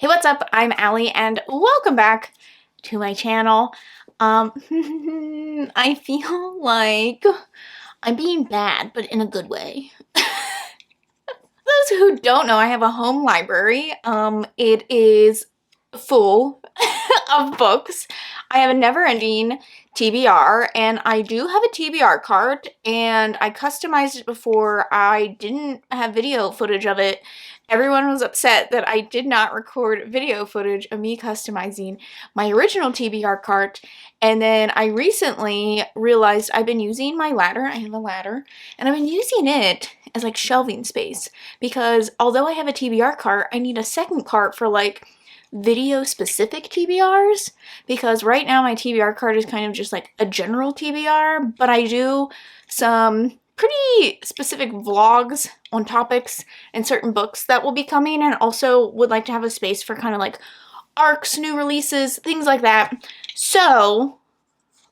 Hey, what's up? I'm Allie and welcome back to my channel. I feel like I'm being bad, but in a good way. Those who don't know, I have a home library. It is full of books. I have a never-ending TBR, and I do have a TBR cart, and I customized it before. I didn't have video footage of it. Everyone was upset that I did not record video footage of me customizing my original TBR cart, and then I recently realized I've been using my ladder. I have a ladder, and I've been using it as like shelving space because although I have a TBR cart, I need a second cart for like video specific TBRs, because right now my TBR cart is kind of just like a general TBR, but I do some pretty specific vlogs on topics and certain books that will be coming, and also would like to have a space for kind of like arcs, new releases, things like that. So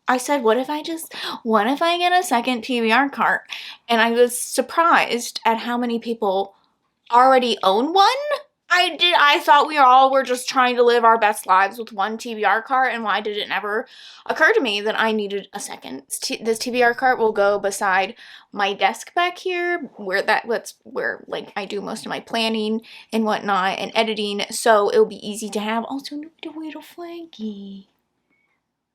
I said, what if I get a second TBR cart? And I was surprised at how many people already own one. I thought we all were just trying to live our best lives with one TBR cart, and why did it never occur to me that I needed a second? This TBR cart will go beside my desk back here, that's where like I do most of my planning and whatnot and editing, so it'll be easy to have. Also, look at the little flanky.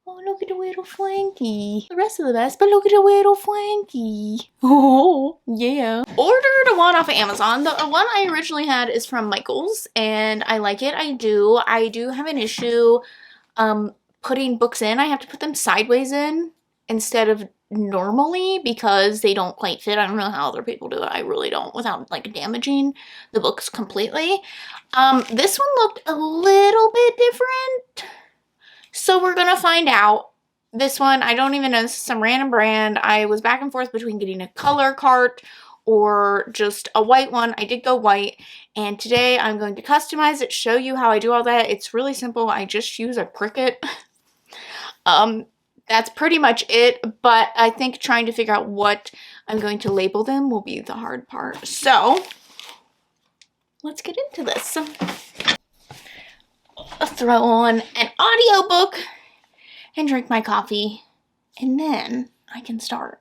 Oh, look at the little flanky. The rest of the best, but look at the little flanky. Oh, yeah. Ordered one off of Amazon. The one I originally had is from Michael's, and I like it. I do have an issue putting books in. I have to put them sideways in instead of normally because they don't quite fit. I don't know how other people do it. I really don't, without like damaging the books completely. This one looked a little bit different, so we're gonna find out. This one, I don't even know, this is some random brand. I was back and forth between getting a color cart or just a white one. I did go white, and today I'm going to customize it, show you how I do all that. It's really simple. I just use a Cricut. That's pretty much it, but I think trying to figure out what I'm going to label them will be the hard part. So let's get into this. I'll throw on an audiobook and drink my coffee, and then I can start.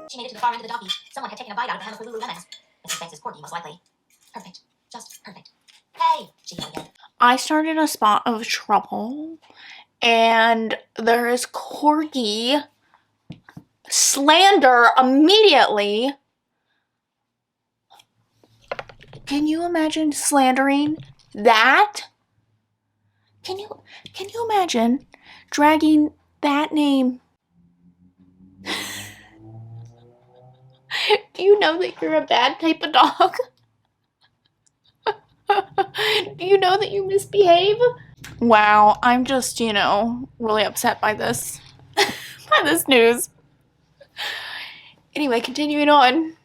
She made it to the far end of the doggy. Someone had taken a bite out of the hem of her Lululemons. Mrs. Banks is Corky, most likely. Perfect. Just perfect. Hey! She yelled again. I started a spot of trouble, and there is Corgi slander immediately. Can you imagine slandering that? Can you imagine dragging that name? Do you know that you're a bad type of dog? Do you know that you misbehave? Wow, I'm just, really upset by this. By this news. Anyway, continuing on.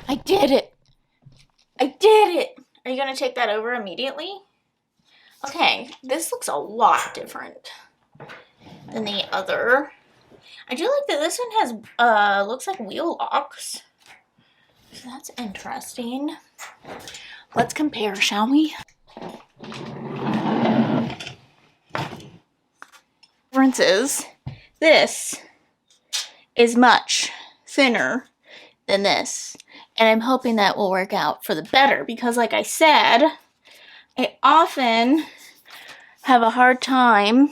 I did it. I did it. Are you gonna take that over immediately? Okay, this looks a lot different than the other. I do like that this one has, looks like wheel locks. So that's interesting. Let's compare, shall we? Difference is, this is much thinner than this. And I'm hoping that will work out for the better because like I said, I often have a hard time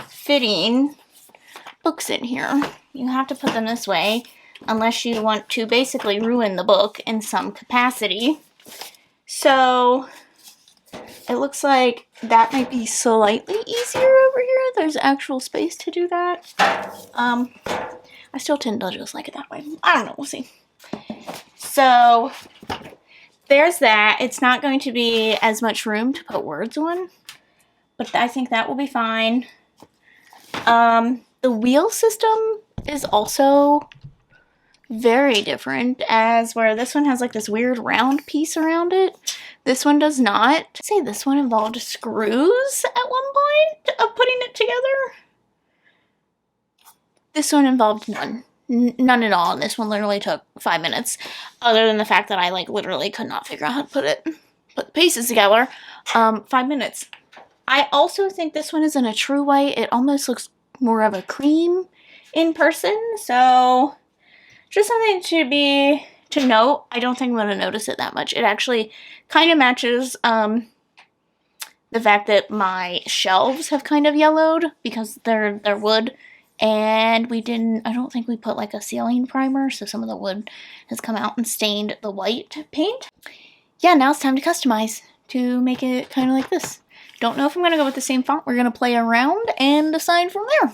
fitting books in here. You have to put them this way unless you want to basically ruin the book in some capacity. So it looks like that might be slightly easier over here. There's actual space to do that. I still tend to just like it that way. I don't know, we'll see. So there's that. It's not going to be as much room to put words on, but I think that will be fine. The wheel system is also very different, as where this one has like this weird round piece around it. This one does not. I'd say this one involved screws at one point of putting it together. This one involved none. None at all, and this one literally took 5 minutes, other than the fact that I like literally could not figure out how to put the pieces together. 5 minutes. I also think this one is in a true white. It almost looks more of a cream in person, so just something to note. I don't think I'm going to notice it that much. It actually kind of matches the fact that my shelves have kind of yellowed because they're wood, and I don't think we put like a sealing primer, so some of the wood has come out and stained the white paint. Yeah, now it's time to customize to make it kind of like this. Don't know if I'm going to go with the same font. We're going to play around and decide from there.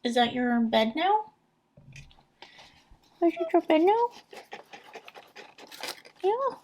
Is that your bed now? Is it your bed now? Yeah.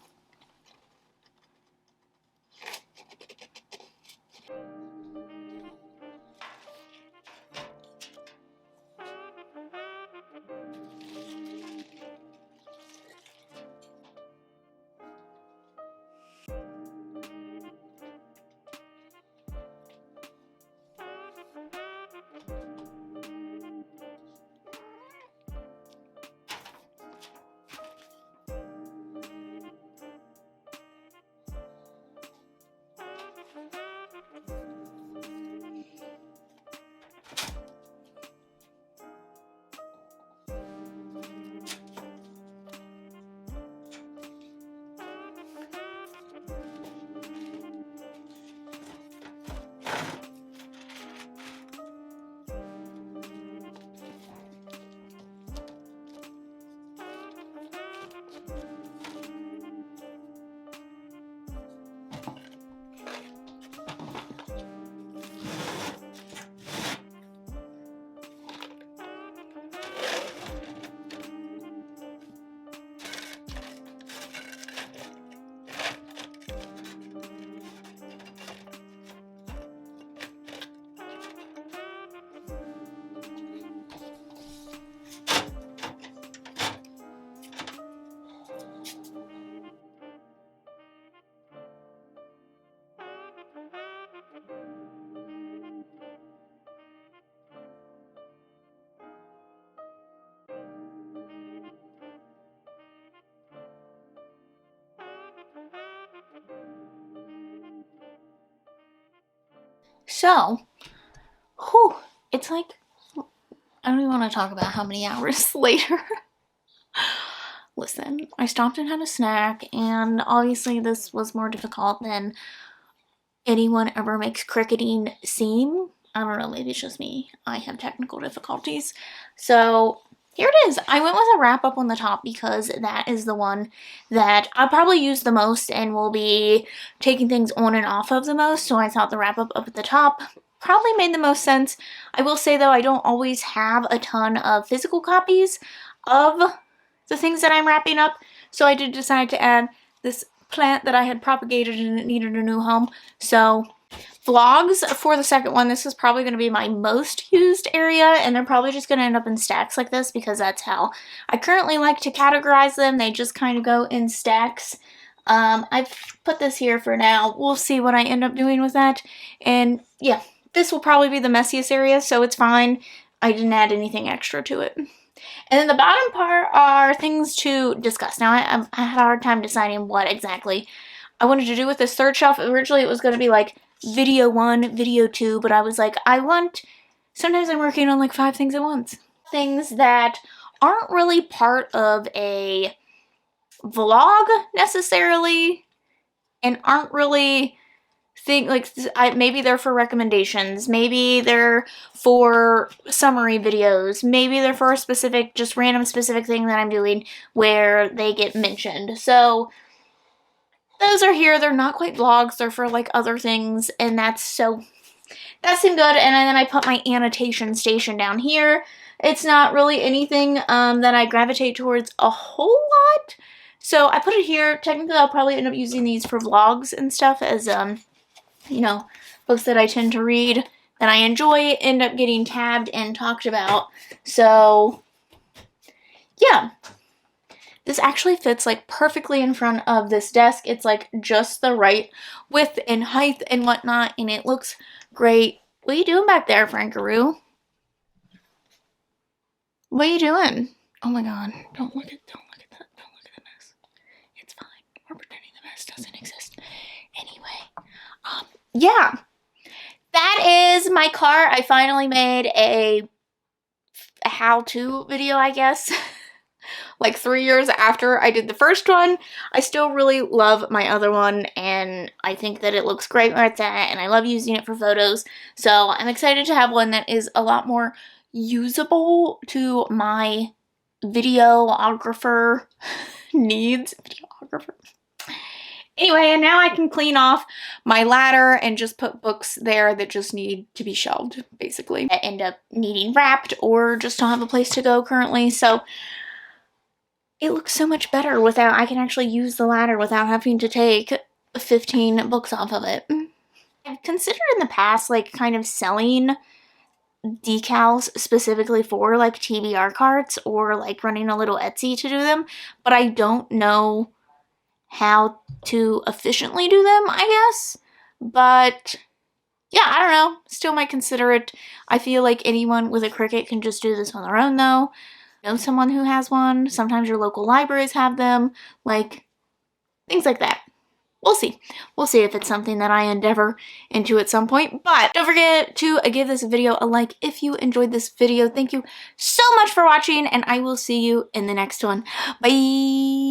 So, whew, it's like, I don't even want to talk about how many hours later. Listen, I stopped and had a snack, and obviously this was more difficult than anyone ever makes cricketing seem. I don't know, maybe it's just me. I have technical difficulties. So here it is. I went with a wrap up on the top because that is the one that I'll probably use the most and will be taking things on and off of the most. So I thought the wrap up at the top probably made the most sense. I will say though, I don't always have a ton of physical copies of the things that I'm wrapping up. So I did decide to add this plant that I had propagated and it needed a new home. So vlogs for the second one, this is probably going to be my most used area, and they're probably just going to end up in stacks like this because that's how I currently like to categorize them. They just kind of go in stacks. I've put this here for now. We'll see what I end up doing with that. And yeah, this will probably be the messiest area, so it's fine. I didn't add anything extra to it. And then the bottom part are things to discuss. Now, I had a hard time deciding what exactly I wanted to do with this third shelf. Originally, it was going to be like video 1, video 2, but I was like, sometimes I'm working on like 5 things at once. Things that aren't really part of a vlog necessarily and aren't really maybe they're for recommendations, maybe they're for summary videos, maybe they're for a specific, just random specific thing that I'm doing where they get mentioned. So those are here. They're not quite vlogs, they're for like other things, and that seemed good. And then I put my annotation station down here. It's not really anything that I gravitate towards a whole lot, so I put it here. Technically I'll probably end up using these for vlogs and stuff as you know, books that I tend to read that I enjoy end up getting tabbed and talked about. So yeah, this actually fits like perfectly in front of this desk. It's like just the right width and height and whatnot, and it looks great. What are you doing back there, Frankaroo? What are you doing? Oh my god, don't look at that. Don't look at the mess. It's fine. We're pretending the mess doesn't exist. Anyway, yeah. That is my car. I finally made a how-to video, I guess. Like 3 years after I did the first one. I still really love my other one, and I think that it looks great where it's at, and I love using it for photos. So I'm excited to have one that is a lot more usable to my videographer needs. Videographer. Anyway, and now I can clean off my ladder and just put books there that just need to be shelved, basically. I end up needing wrapped or just don't have a place to go currently, so it looks so much better without, I can actually use the ladder without having to take 15 books off of it. I've considered in the past, like, kind of selling decals specifically for, like, TBR carts or, like, running a little Etsy to do them, but I don't know how to efficiently do them, I guess. But yeah, I don't know. Still might consider it. I feel like anyone with a Cricut can just do this on their own, though. Know someone who has one. Sometimes your local libraries have them. Like, things like that. We'll see. We'll see if it's something that I endeavor into at some point. But don't forget to give this video a like if you enjoyed this video. Thank you so much for watching, and I will see you in the next one. Bye!